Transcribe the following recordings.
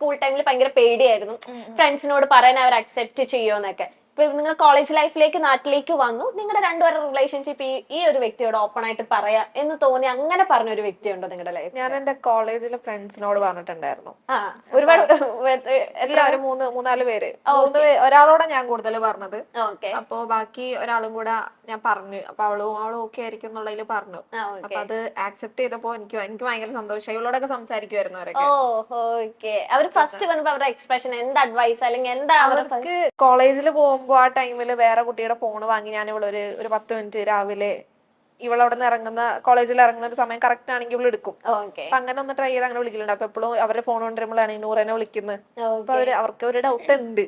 School ടൈമിൽ ഭയങ്കര പേടിയായിരുന്നു ഫ്രണ്ട്സിനോട് പറയാൻ അവർ അക്സെപ്റ്റ് ചെയ്യുമെന്നൊക്കെ. ഇപ്പൊ നിങ്ങൾ കോളേജ് ലൈഫിലേക്ക് നാട്ടിലേക്ക് വന്നു, നിങ്ങളുടെ രണ്ടുപേരുടെ റിലേഷൻഷിപ്പ് ഈ ഒരു വ്യക്തിയോട് ഓപ്പൺ ആയിട്ട് പറയാ എന്ന് തോന്നി അങ്ങനെ പറഞ്ഞൊരു വ്യക്തിയുണ്ടോ നിങ്ങളുടെ ലൈഫ്? ഞാൻ എന്റെ കോളേജിലെ ഫ്രണ്ട്സിനോട് പറഞ്ഞിട്ടുണ്ടായിരുന്നു. ഒരുപാട് എല്ലാവരും മൂന്നാല് പേര്, ഒരാളോടെ ഞാൻ കൂടുതൽ പറഞ്ഞത്. അപ്പൊ ബാക്കി ഒരാളും കൂടെ ഞാൻ പറഞ്ഞു. അപ്പൊ അവളും ഓക്കെ ആയിരിക്കും എന്നുള്ളതിൽ പറഞ്ഞു. അപ്പൊ അത് ആക്സെപ്റ്റ് ചെയ്തപ്പോ എനിക്ക് ഭയങ്കര സന്തോഷമായി. ഇവളോടൊക്കെ സംസാരിക്കുമായിരുന്നു അവരൊക്കെ. അവർ ഫസ്റ്റ് വന്നപ്പോ അവരുടെ എക്സ്പ്രഷൻ എന്ത് അഡ്വൈസ് അല്ലെങ്കിൽ എന്താ അവർക്ക് കോളേജിൽ പോകുമ്പോ ആ ടൈമില് വേറെ കുട്ടിയുടെ ഫോൺ വാങ്ങി ഞാൻ ഇവളൊരു 10 മിനിറ്റ് രാവിലെ ഇവളവിടെ നിന്ന് ഇറങ്ങുന്ന കോളേജിൽ ഇറങ്ങുന്ന ഒരു സമയം കറക്റ്റ് ആണെങ്കിൽ ഇവള് എടുക്കും. അപ്പൊ അങ്ങനെ ഒന്ന് ട്രൈ ചെയ്ത് അങ്ങനെ വിളിക്കലുണ്ട്. അപ്പൊ എപ്പോഴും അവരുടെ ഫോൺ കൊണ്ടുവരുമ്പോഴാണ് നൂറനെ വിളിക്കുന്നത്. അപ്പൊ അവർക്ക് ഒരു ഡൗട്ട് ഉണ്ട്.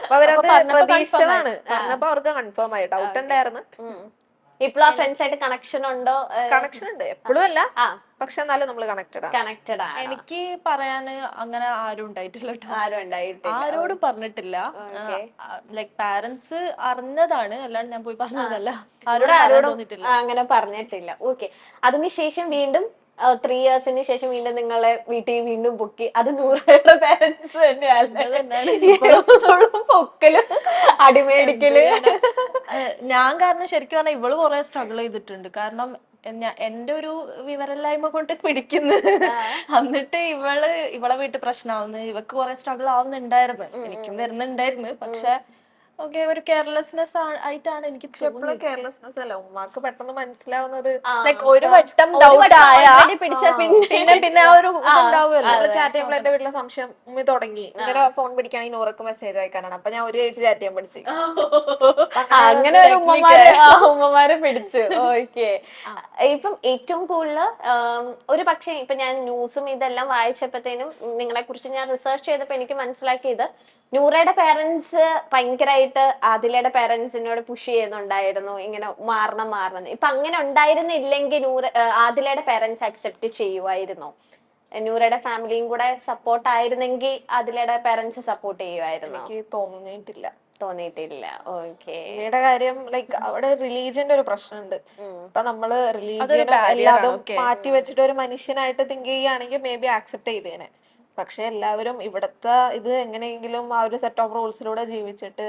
അപ്പൊ അവരത് പ്രതീക്ഷിച്ചതാണ്. പറഞ്ഞപ്പോ അവർക്ക് കൺഫേം ആയി. ഡൗട്ട് ഉണ്ടായിരുന്നു. ഇപ്പോഴും ആ ഫ്രണ്ട്സ് ആയിട്ട് കണക്ഷൻ ഉണ്ടോ? കണക്ഷൻ ഉണ്ട്, എപ്പോഴും അല്ല, പക്ഷെ എന്നാലും നമ്മൾ കണക്റ്റഡ് ആണ്. എനിക്ക് പറയാന് അങ്ങനെ ആരും ഉണ്ടായിട്ടില്ല കേട്ടോ. ആരോടും പറഞ്ഞിട്ടില്ല. ലൈക് പാരന്റ്സ് അറിഞ്ഞതാണ്, അല്ലാണ്ട് ഞാൻ പോയി പറഞ്ഞതല്ല. ആരോടും അങ്ങനെ പറഞ്ഞിട്ടില്ല. ഓക്കെ. അതിനുശേഷം വീണ്ടും 3 yearsന് ശേഷം വീണ്ടും നിങ്ങളെ വീട്ടിൽ വീണ്ടും പൊക്കി. അത് നൂറയുടെ പാരന്റ്സ് തന്നെയാണ് പൊക്കലും അടിമേടിക്കല്. ഞാൻ കാരണം ശരിക്കും പറഞ്ഞാൽ ഇവള് കുറെ സ്ട്രഗിൾ ചെയ്തിട്ടുണ്ട്. കാരണം എന്റെ ഒരു വിവരമില്ലായ്മ കൊണ്ട് പിടിക്കുന്നത്. എന്നിട്ട് ഇവളെ വീട്ടിൽ പ്രശ്നമാവുന്നു, ഇവക്ക് കുറെ സ്ട്രഗിൾ ആവുന്നുണ്ടായിരുന്നു, എനിക്കും വരുന്നുണ്ടായിരുന്നു. പക്ഷെ ഓക്കെ, ഒരു കെയർലെസ്നെസ് ആയിട്ടാണ് എനിക്ക് തോന്നുന്നത്. കെയർലെസ്നെസ് അല്ല, ഉമ്മാക്ക് പെട്ടെന്ന് മനസ്സിലാവുന്നത്. ലൈക് ഒരു വട്ടം ഡൗട്ട് ആയാ പിന്നെ ആ ഒരു ഇതുണ്ടാവുമല്ലോ. ചാറ്റ് ചെയ്യുമ്പോൾ എന്റെ വീട്ടിലെ സംശയം ഉമ്മ തുടങ്ങി. ഇങ്ങനെ ഫോൺ പിടിക്കുകയാണെങ്കിൽ നൂറക്ക് മെസ്സേജ് അയക്കാനാണ്. അപ്പൊ ഞാൻ ഒരു ചേച്ചി ചാറ്റ് ചെയ്യാൻ പഠിച്ചു. അങ്ങനെ ഒരു ഉമ്മമാരെ പിടിച്ചു. ഓക്കെ. ഇപ്പം ഏറ്റവും കൂടുതൽ ഒരു പക്ഷേ ഇപ്പൊ ഞാൻ ന്യൂസും ഇതെല്ലാം വായിച്ചപ്പോഴത്തേനും നിങ്ങളെ കുറിച്ച് ഞാൻ റിസർച്ച് ചെയ്തപ്പോ എനിക്ക് മനസ്സിലാക്കിയത് നൂറയുടെ പേരൻസ് ഭയങ്കരമായിട്ട് ആദിലയുടെ പേരൻസിനോട് പുഷ് ചെയ്യുന്നുണ്ടായിരുന്നു, ഇങ്ങനെ മാറണം. ഇപ്പൊ അങ്ങനെ ഉണ്ടായിരുന്നില്ലെങ്കിൽ ആദിലയുടെ പേരൻസ് അക്സെപ്റ്റ് ചെയ്യുമായിരുന്നോ? നൂറയുടെ ഫാമിലിയും കൂടെ സപ്പോർട്ട് ആയിരുന്നെങ്കിൽ ആദിലയുടെ പേരൻസ് സപ്പോർട്ട് ചെയ്യുമായിരുന്നോ? എനിക്ക് തോന്നിയിട്ടില്ല. ഓക്കെ. ഇവയുടെ കാര്യം ലൈക്ക് അവിടെ റിലീജിയന്റെ ഒരു പ്രശ്നമുണ്ട്. ഇപ്പൊ നമ്മള് റിലീജിയനും എല്ലാതും മാറ്റി വെച്ചിട്ട് ഒരു മനുഷ്യനായിട്ട് തിങ്ക് ചെയ്യുകയാണെങ്കിൽ മേ ബി ആക്സെപ്റ്റ് ചെയ്തേനെ. പക്ഷെ എല്ലാവരും ഇവിടത്തെ ഇത് എങ്ങനെയെങ്കിലും ആ ഒരു സെറ്റ് ഓഫ് റൂൾസിലൂടെ ജീവിച്ചിട്ട്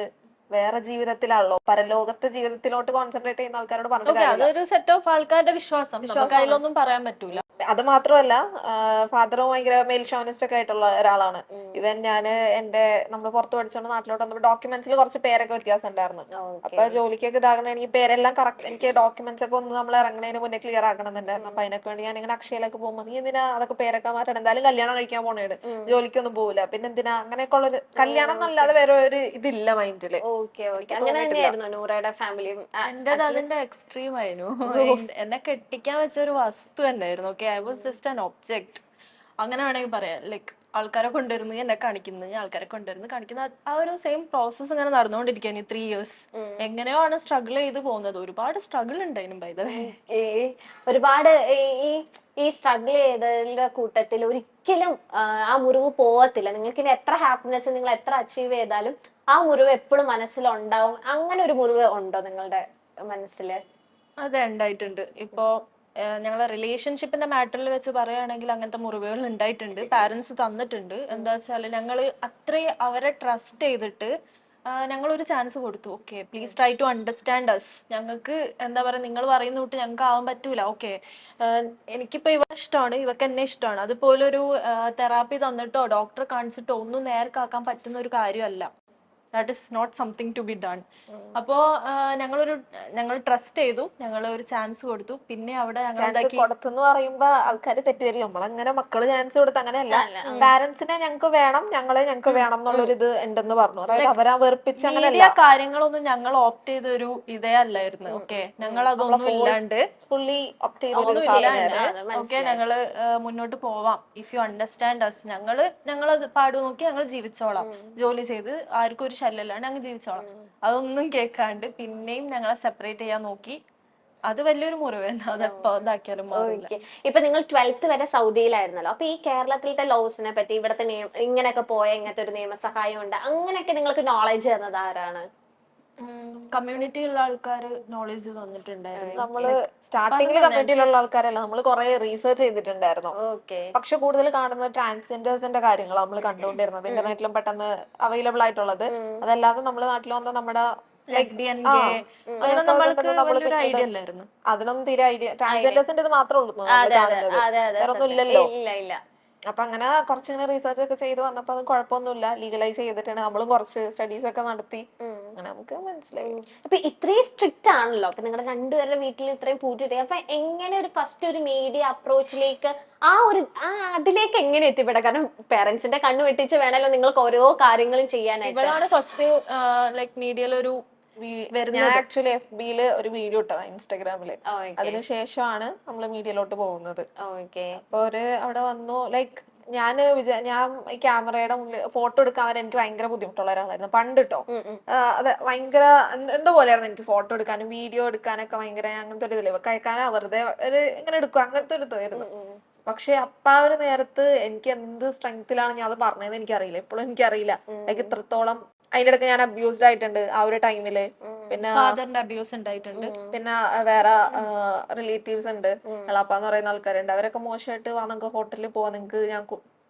വേറെ ജീവിതത്തിലാണല്ലോ, പരലോകത്തെ ജീവിതത്തിലോട്ട് കോൺസെൻട്രേറ്റ് ചെയ്യുന്ന ആൾക്കാരോട് പറഞ്ഞിട്ട് അതൊരു സെറ്റ് ഓഫ് ആൾക്കാരുടെ വിശ്വാസം, അതിലൊന്നും പറയാൻ പറ്റൂല. അത് മാത്രമല്ല ഫാദറും ഭയങ്കര മെയിൽ ഷോനിസ്റ്റ് ഒക്കെ ആയിട്ടുള്ള ഒരാളാണ്. ഇവൻ നമ്മൾ പുറത്ത് പഠിച്ചോണ്ട് നാട്ടിലോട്ട് വന്നപ്പോൾ ഡോക്യുമെന്റ്സിൽ കുറച്ച് പേരൊക്കെ വ്യത്യാസം ഉണ്ടായിരുന്നു. അപ്പൊ ജോലിക്കൊക്കെ ഇതാകണമെങ്കിൽ പേരെല്ലാം കറക്റ്റ്, എനിക്ക് ഡോക്യുമെന്റ്സ് ഒക്കെ ഒന്ന് നമ്മൾ ഇറങ്ങുന്നതിന് മുന്നേ ക്ലിയർ ആക്കണമെന്നുണ്ടായിരുന്നു. അപ്പൊ അതിനൊക്കെ വേണ്ടി ഞാൻ ഇങ്ങനെ അക്ഷയയിലൊക്കെ പോകുമ്പോൾ നീ എന്തിനാ അതൊക്കെ പേരൊക്കെ മാറ്റണം, എന്തായാലും കല്യാണം കഴിക്കാൻ പോണേട്, ജോലിക്കൊന്നും പോകില്ല, പിന്നെ എന്തിനാ അങ്ങനെയൊക്കെ ഉള്ളൊരു കല്യാണം എന്നല്ലാതെ വേറെ ഒരു ഇതില്ല മൈൻഡില്. അതിന്റെ എക്സ്ട്രീം ആയിരുന്നു. എന്നെ കെട്ടിക്കാൻ വെച്ച ഒരു വസ്തു തന്നെയായിരുന്നു. Okay, I was just an object, അങ്ങനെ വേണമെങ്കിൽ പറയാം. ലൈക്ക് ആൾക്കാരെ കൊണ്ടുവരുന്നത്, എന്നെ കാണിക്കുന്നത്, ആൾക്കാരെ കൊണ്ടുവരുന്നത് കാണിക്കുന്ന ആ ഒരു സെയിം പ്രോസസ് ഇങ്ങനെ നടന്നുകൊണ്ടിരിക്കുകയാണ് 3 years. എങ്ങനെയോ ആണ് സ്ട്രഗിൾ ചെയ്ത് പോകുന്നത്. ഒരുപാട് സ്ട്രഗിൾ ഉണ്ടായിരുന്നു ബൈ ദ വേ. ഒരുപാട് ഈ സ്ട്രഗിൾ ചെയ്തതിന്റെ കൂട്ടത്തിൽ ഒരിക്കലും ആ മുറിവ് പോവത്തില്ല. നിങ്ങൾക്ക് ഇനി എത്ര ഹാപ്പിനെസ് നിങ്ങൾ എത്ര അച്ചീവ് ചെയ്താലും ആ മുറിവ് എപ്പോഴും മനസ്സിലുണ്ടാവും. അങ്ങനെ ഒരു മുറിവ് ഉണ്ടോ നിങ്ങളുടെ മനസ്സില്? അതെ, ഉണ്ടായിട്ടുണ്ട്. ഇപ്പോ ഞങ്ങളെ റിലേഷൻഷിപ്പിന്റെ മാറ്ററിൽ വെച്ച് പറയുകയാണെങ്കിൽ അങ്ങനത്തെ മുറിവുകൾ ഉണ്ടായിട്ടുണ്ട്. പാരന്റ്സ് തന്നിട്ടുണ്ട്. എന്താ വെച്ചാൽ ഞങ്ങൾ അത്രയും അവരെ ട്രസ്റ്റ് ചെയ്തിട്ട് ഞങ്ങളൊരു ചാൻസ് കൊടുത്തു. Okay, please try to understand us. ഞങ്ങൾക്ക് എന്താ പറയുക, നിങ്ങൾ പറയുന്ന തൊട്ട് ഞങ്ങൾക്ക് ആവാൻ പറ്റൂല. ഓക്കെ, എനിക്കിപ്പോൾ ഇവ ഇഷ്ടമാണ്, ഇവക്ക് എന്നെ ഇഷ്ടമാണ്. അതുപോലെ ഒരു തെറാപ്പി തന്നിട്ടോ ഡോക്ടറെ കാണിച്ചിട്ടോ ഒന്നും നേർക്കാക്കാൻ പറ്റുന്ന ഒരു കാര്യമല്ല. That is not something to be done. അപ്പോ ഞങ്ങൾ ട്രസ്റ്റ് ചെയ്തു, ഞങ്ങൾ ഒരു ചാൻസ് കൊടുത്തു. പിന്നെ അവിടെ കൊടുത്തെന്ന് പറയുമ്പോ ആൾക്കാർ തെറ്റിദ്ധരിക്കും, നമ്മളങ്ങനെ മക്കള് ചാൻസ് കൊടുത്ത് അങ്ങനെയല്ല. പാരന്റ്സിനെ ഞങ്ങൾക്ക് വേണം, ഞങ്ങൾക്ക് വേണം എന്നുള്ളൊരു ഇത് ഉണ്ടെന്ന് പറഞ്ഞു. അതായത് അവരാ വെറുപ്പിച്ച് അങ്ങനെയല്ല. കാര്യങ്ങളൊന്നും ഞങ്ങൾ ഓപ്റ്റ് ചെയ്ത ഒരു ഇതേ അല്ലായിരുന്നു. ഓക്കെ, ഞങ്ങൾ അതൊന്നും ഇല്ലാണ്ട് ഫുള്ളി ഓപ്റ്റ് ഓക്കെ, ഞങ്ങള് മുന്നോട്ട് പോവാം, ഇഫ് യു അണ്ടർസ്റ്റാൻഡ് അസ്. ഞങ്ങളത് പാടു നോക്കി ഞങ്ങൾ ജീവിച്ചോളാം, ജോലി ചെയ്ത് ആർക്കും ഒരു ശല്യമില്ലാണ്ട് ഞങ്ങൾ ജീവിച്ചോളാം. അതൊന്നും കേൾക്കാണ്ട് പിന്നെയും ഞങ്ങളെ സെപ്പറേറ്റ് ചെയ്യാൻ നോക്കി. അത് വലിയൊരു മുറിവ്, അതെപ്പോ ഇതാക്കിയാലും മാറില്ല. ഇപ്പൊ നിങ്ങൾ 12th വരെ സൗദിയിലായിരുന്നല്ലോ. അപ്പൊ ഈ കേരളത്തിലത്തെ ലോസിനെ പറ്റി, ഇവിടത്തെ ഇങ്ങനെയൊക്കെ പോയ ഇങ്ങനത്തെ ഒരു നിയമസഹായം ഉണ്ട്, അങ്ങനെയൊക്കെ നിങ്ങൾക്ക് നോളജ് തന്നത് ആരാണ്? കമ്മ്യൂണിറ്റിയിലുള്ള ആൾക്കാർ നോളേജ് തന്നിട്ടുണ്ടായിരുന്നു. നമ്മള് സ്റ്റാർട്ടിങ്ങിൽ കമ്മ്യൂണിറ്റിയിലുള്ള ആൾക്കാരല്ല, നമ്മൾ കുറെ റീസെർച്ച് ചെയ്തിട്ടുണ്ടായിരുന്നു. ഓക്കെ. പക്ഷെ കൂടുതൽ കാണുന്നത് ട്രാൻസ്ജെൻഡേഴ്സിന്റെ കാര്യങ്ങളാണ് നമ്മൾ കണ്ടുകൊണ്ടിരുന്നത്, ഇന്റർനെറ്റിലും പെട്ടെന്ന് അവൈലബിൾ ആയിട്ടുള്ളത്. അതല്ലാതെ നമ്മുടെ നാട്ടിൽ വന്ന നമ്മുടെ ലെസ്ബിയൻ, ആ, ഗേ അങ്ങനെ നമ്മൾക്ക് നമ്മള് വലിയൊരു പിന്നീട് ഐഡിയ ഇല്ലായിരുന്നു. അതിനൊന്നും തീരെ ഐഡിയ, ട്രാൻസ്ജെൻഡേഴ്സിന്റെ ഇത് മാത്രമേ ഉള്ളൂ നമ്മൾ അതെ അതെ കാണുന്നത്, അതെ അതെ വേറെ ഒന്നും സത്യം. ഇല്ലല്ലോ. ഇല്ല ഇല്ല. അപ്പൊ അങ്ങനെ കുറച്ചിങ്ങനെ റീസെർച്ച് ഒക്കെ ചെയ്ത് വന്നപ്പോ അത് കുഴപ്പമൊന്നുമില്ല, ലീഗലൈസ് ചെയ്തിട്ടുണ്ട്. നമ്മളും കുറച്ച് സ്റ്റഡീസ് ഒക്കെ നടത്തി, അങ്ങനെ നമുക്ക് മനസ്സിലായി. അപ്പൊ ഇത്രയും സ്ട്രിക്റ്റ് ആണല്ലോ, അപ്പൊ നിങ്ങളുടെ രണ്ടുപേരുടെ വീട്ടിൽ ഇത്രയും പൂട്ടിട്ട്, അപ്പൊ എങ്ങനെ ഒരു ഫസ്റ്റ് ഒരു മീഡിയ അപ്രോച്ചിലേക്ക് അതിലേക്ക് എങ്ങനെ എത്തിപ്പെടാം? കാരണം പേരൻസിന്റെ കണ്ണു വെട്ടിച്ച് വേണമല്ലോ നിങ്ങൾക്ക് ഓരോ കാര്യങ്ങളും ചെയ്യാനായിട്ട്. ഇവളാണ് ഫസ്റ്റ് ലൈക് മീഡിയയിലൊരു ഞാൻ ആക്ച്വലി FB-ല് ഒരു വീഡിയോ ഇട്ടതാ, ഇൻസ്റ്റാഗ്രാമില്. അതിനുശേഷമാണ് നമ്മള് മീഡിയയിലോട്ട് പോകുന്നത്. അപ്പൊ അവിടെ വന്നു, ലൈക്ക് ഞാൻ ഈ ക്യാമറയുടെ മുന്നിൽ ഫോട്ടോ എടുക്കാൻ വരെ എനിക്ക് ഭയങ്കര ബുദ്ധിമുട്ടുള്ള ഒരാളായിരുന്നു പണ്ട് ട്ടോ. അതെ, ഭയങ്കര എന്തോ പോലെയായിരുന്നു എനിക്ക് ഫോട്ടോ എടുക്കാനും വീഡിയോ എടുക്കാനൊക്കെ ഭയങ്കര അങ്ങനത്തെ ഒരു ഇതില് കഴിക്കാനാ വെറുതെ ഒരു ഇങ്ങനെ എടുക്കും, അങ്ങനത്തെ ഒരു ഇതായിരുന്നു. പക്ഷെ അപ്പ ആ ഒരു നേരത്ത് എനിക്ക് എന്ത് സ്ട്രെങ്ത്തിലാണ് ഞാൻ അത് പറഞ്ഞതെന്ന് എനിക്കറിയില്ല, ഇപ്പോഴും എനിക്കറിയില്ല. ലൈക്ക് ഇത്രത്തോളം അതിന്റെ ഇടയ്ക്ക് ഞാൻ അബ്യൂസ്ഡ് ആയിട്ടുണ്ട് ആ ഒരു ടൈമില്. പിന്നെ ഫാദറിന്റെ അബ്യൂസ് ഉണ്ടായിട്ടുണ്ട്. പിന്നെ വേറെ റിലേറ്റീവ്സ് ഉണ്ട്, എളാപ്പാന്ന് പറയുന്ന ആൾക്കാരുണ്ട്. അവരൊക്കെ മോശമായിട്ട് വാ നിങ്ങൾക്ക് ഹോട്ടലിൽ പോവാ, നിങ്ങൾക്ക് ഞാൻ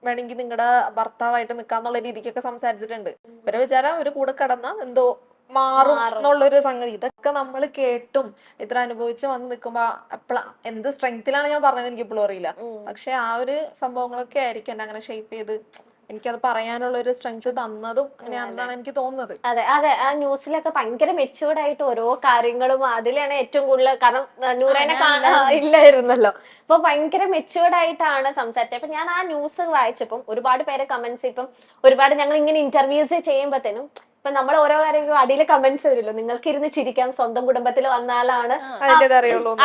വേണമെങ്കിൽ നിങ്ങളുടെ ഭർത്താവായിട്ട് നിക്കാന്നുള്ള രീതിക്കൊക്കെ സംസാരിച്ചിട്ടുണ്ട്. ഇവരെ വിചാരം ഒരു കൂടെ കിടന്ന എന്തോ മാറും എന്നുള്ളൊരു സംഗതി. ഇതൊക്കെ നമ്മൾ കേട്ടും ഇത്ര അനുഭവിച്ച് വന്ന് നിൽക്കുമ്പോ എന്ത് സ്ട്രെങ്ത്തിലാണ് ഞാൻ പറഞ്ഞത് എനിക്ക് ഇപ്പോഴും അറിയില്ല. പക്ഷെ ആ ഒരു സംഭവങ്ങളൊക്കെ ആയിരിക്കും എന്നെ അങ്ങനെ ഷേപ്പ് ചെയ്ത് എനിക്കത് പറയാനുള്ള ഒരു സ്ട്രെങ്ത് തന്നതും അങ്ങനെയാണെന്നാണ് എനിക്ക് തോന്നുന്നത്. അതെ അതെ, ആ ന്യൂസിലൊക്കെ ഭയങ്കര മെച്യൂർഡ് ആയിട്ട് ഓരോ കാര്യങ്ങളും അതിലാണ് ഏറ്റവും കൂടുതൽ. കാരണം നൂറേനെ ഇല്ലായിരുന്നല്ലോ, അപ്പൊ ഭയങ്കര മെച്യൂർഡ് ആയിട്ടാണ് സംസാരിച്ചത്. അപ്പൊ ഞാൻ ആ ന്യൂസ് വായിച്ചപ്പം ഒരുപാട് പേര് കമന്റ്സ്, ഇപ്പം ഒരുപാട് ഞങ്ങൾ ഇങ്ങനെ ഇന്റർവ്യൂസ് ചെയ്യുമ്പോഴത്തേനും ഇപ്പൊ നമ്മൾ ഓരോ കാര്യങ്ങളും അടിയിൽ കമന്റ്സ് വരുമല്ലോ, നിങ്ങൾക്ക് ഇരുന്ന് ചിരിക്കാം, സ്വന്തം കുടുംബത്തിൽ വന്നാലാണ്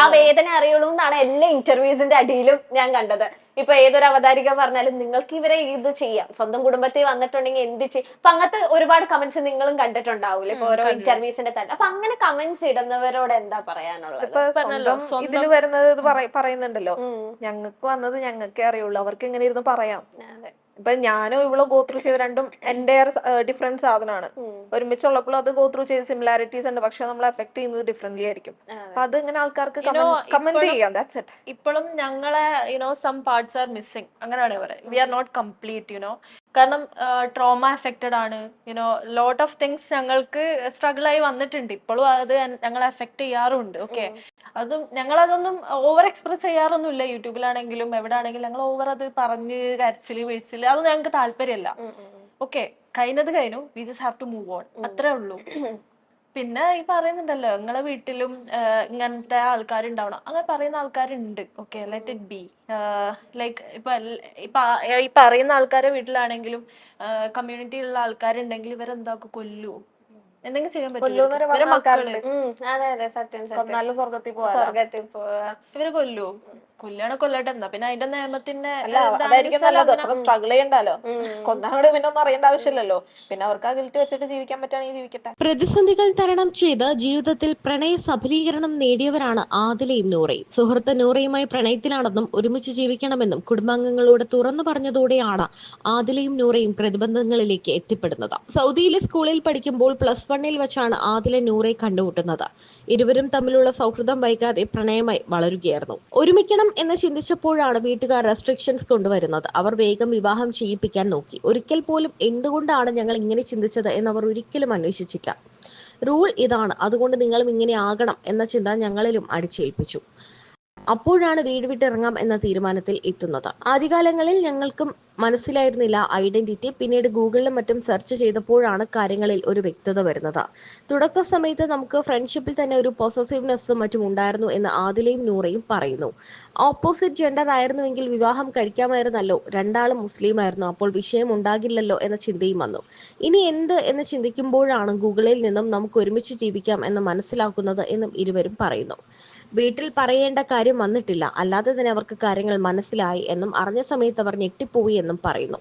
ആ വേദന അറിയുള്ളൂ എന്നാണ് എല്ലാ ഇന്റർവ്യൂസിന്റെ അടിയിലും ഞാൻ കണ്ടത്. ഇപ്പൊ ഏതൊരു അവതാരിക പറഞ്ഞാലും നിങ്ങൾക്ക് ഇവരെ ഇത് ചെയ്യാം, സ്വന്തം കുടുംബത്തിൽ വന്നിട്ടുണ്ടെങ്കിൽ എന്ത് ചെയ്യും. അപ്പൊ അങ്ങനത്തെ ഒരുപാട് കമന്റ്സ് നിങ്ങളും കണ്ടിട്ടുണ്ടാവൂലേ ഇപ്പൊ ഓരോ ഇന്റർവ്യൂസിന്റെ തന്നെ. അപ്പൊ അങ്ങനെ കമന്റ്സ് ഇടുന്നവരോട് എന്താ പറയാനുള്ളത്? ഇപ്പൊ ഇതിൽ വരുന്നത് ഇത് പറയുന്നുണ്ടല്ലോ, ഞങ്ങൾക്ക് വന്നത് ഞങ്ങൾക്കേ അറിയുള്ളൂ, അവർക്ക് എങ്ങനെ ഇരുന്ന് പറയാം. ഇപ്പൊ ഞാനും ഇവള് ഗോത്രൂ ചെയ്ത് രണ്ടും എന്റെ ഡിഫറെന്റ് സാധനമാണ്. ഒരുമിച്ചുള്ളപ്പോൾ അത് ഗോത്രൂ ചെയ്ത് സിമിലാരിറ്റീസ് ഉണ്ട്, പക്ഷെ നമ്മൾ എഫക്ട് ചെയ്യുന്നത് ഡിഫറെന്റ്ലി ആയിരിക്കും. അപ്പൊ അത് ഇങ്ങനെ ആൾക്കാർക്ക് കമന്റ് ചെയ്യാം. That's it. ഇപ്പോഴും ഞങ്ങളെ സം പാർട്സ് ആർ മിസ്സിംഗ്, അങ്ങനെയാണ് പറയുന്നത്. വി ആർ നോട്ട് കംപ്ലീറ്റ് കാരണം ട്രോമ എഫക്റ്റഡ് ആണ്. ലോട്ട് ഓഫ് തിങ്സ് ഞങ്ങൾക്ക് സ്ട്രഗിൾ ആയി വന്നിട്ടുണ്ട്. ഇപ്പോഴും അത് ഞങ്ങളെ എഫക്ട് ചെയ്യാറുണ്ട്. ഓക്കെ, അതും ഞങ്ങളതൊന്നും ഓവർ എക്സ്പ്രസ് ചെയ്യാറൊന്നുമില്ല, യൂട്യൂബിലാണെങ്കിലും എവിടെ ആണെങ്കിലും ഞങ്ങൾ ഓവർ അത് പറഞ്ഞ് കരച്ചില് വീഴ്ചില് അതൊന്നും ഞങ്ങൾക്ക് താല്പര്യമല്ല. ഓക്കെ, കഴിഞ്ഞത് കഴിഞ്ഞു, we just have to move on, അത്രേ ഉള്ളൂ. പിന്നെ ഈ പറയുന്നുണ്ടല്ലോ നിങ്ങളെ വീട്ടിലും ഇങ്ങനത്തെ ആൾക്കാരുണ്ടാവണം, അങ്ങനെ പറയുന്ന ആൾക്കാരുണ്ട്. Okay, let it be. Like ഇപ്പൊ ഈ പറയുന്ന ആൾക്കാരെ വീട്ടിലാണെങ്കിലും കമ്മ്യൂണിറ്റിയിലുള്ള ആൾക്കാരുണ്ടെങ്കിൽ ഇവരെന്താക്കും, കൊല്ലുവോ, എന്തെങ്കിലും ചെയ്യാൻ പറ്റില്ല. ഇവരെ മക്കള് ഇവര് കൊല്ലുവോ? കൊല്ലാണ് കൊല്ലട്ടെ, എന്നാ പിന്നെ അതിന്റെ നിയമത്തിന്റെ സ്ട്രഗിൾ ചെയ്യണ്ടല്ലോ, കൊന്നോട് പിന്നെ ഒന്നും അറിയേണ്ട ആവശ്യമില്ലല്ലോ. പിന്നെ അവർക്ക് ആ ഗിൽറ്റ് വെച്ചിട്ട് ജീവിക്കാൻ പറ്റുകയാണെങ്കിൽ ജീവിക്കട്ടെ. പ്രതിസന്ധികൾ തരണം ചെയ്ത് ജീവിതത്തിൽ പ്രണയ സഫലീകരണം നേടിയവരാണ് ആദിലയും നൂറയും. സുഹൃത്ത് നൂറയുമായി പ്രണയത്തിലാണെന്നും ഒരുമിച്ച് ജീവിക്കണമെന്നും കുടുംബാംഗങ്ങളോട് തുറന്നു പറഞ്ഞതോടെയാണ് ആദിലയും നൂറയും പ്രതിബന്ധങ്ങളിലേക്ക് എത്തിപ്പെടുന്നത്. സൗദിയിലെ സ്കൂളിൽ പഠിക്കുമ്പോൾ +1 വെച്ചാണ് ആദില നൂറയെ കണ്ടുമുട്ടുന്നത്. ഇരുവരും തമ്മിലുള്ള സൗഹൃദം വൈകാതെ പ്രണയമായി വളരുകയായിരുന്നു. ഒരുമിക്കണം എന്ന് ചിന്തിച്ചപ്പോഴാണ് വീട്ടുകാർ റെസ്ട്രിക്ഷൻസ് കൊണ്ടുവരുന്നത്. അവർ വേഗം വിവാഹം ചെയ്യിപ്പിക്കാൻ നോക്കി. ഒരിക്കൽ പോലും എന്തുകൊണ്ടാണ് ഞങ്ങൾ ഇങ്ങനെ ചിന്തിച്ചത് എന്നവർ ഒരിക്കലും അന്വേഷിച്ചില്ല. റൂൾ ഇതാണ്, അതുകൊണ്ട് നിങ്ങളും ഇങ്ങനെ ആകണം എന്ന ചിന്ത ഞങ്ങളിലും അടിച്ചേൽപ്പിച്ചു. അപ്പോഴാണ് വീട് വിട്ടിറങ്ങാം എന്ന തീരുമാനത്തിൽ എത്തുന്നത്. ആദ്യകാലങ്ങളിൽ ഞങ്ങൾക്കും മനസ്സിലായിരുന്നില്ല ഐഡന്റിറ്റി. പിന്നീട് ഗൂഗിളിലും മറ്റും സെർച്ച് ചെയ്തപ്പോഴാണ് കാര്യങ്ങളിൽ ഒരു വ്യക്തത വരുന്നത്. തുടക്ക സമയത്ത് നമുക്ക് ഫ്രണ്ട്ഷിപ്പിൽ തന്നെ ഒരു പൊസസീവ്നെസ്സും മറ്റും ഉണ്ടായിരുന്നു എന്ന് ആദിലയും നൂറയും പറയുന്നു. ഓപ്പോസിറ്റ് ജെൻഡർ ആയിരുന്നുവെങ്കിൽ വിവാഹം കഴിക്കാമായിരുന്നല്ലോ, രണ്ടാളും മുസ്ലിം ആയിരുന്നു, അപ്പോൾ വിഷയം ഉണ്ടാകില്ലല്ലോ എന്ന ചിന്തയും വന്നു. ഇനി എന്ത് എന്ന് ചിന്തിക്കുമ്പോഴാണ് ഗൂഗിളിൽ നിന്നും നമുക്ക് ഒരുമിച്ച് ജീവിക്കാം എന്ന് മനസ്സിലാക്കുന്നത് എന്നും ഇരുവരും പറയുന്നു. വീട്ടിൽ പറയേണ്ട കാര്യം വന്നിട്ടില്ല, അല്ലാതെ തന്നെ അവർക്ക് കാര്യങ്ങൾ മനസ്സിലായി എന്നും അറിഞ്ഞ സമയത്ത് അവർ ഞെട്ടിപ്പോയി എന്നും പറയുന്നു.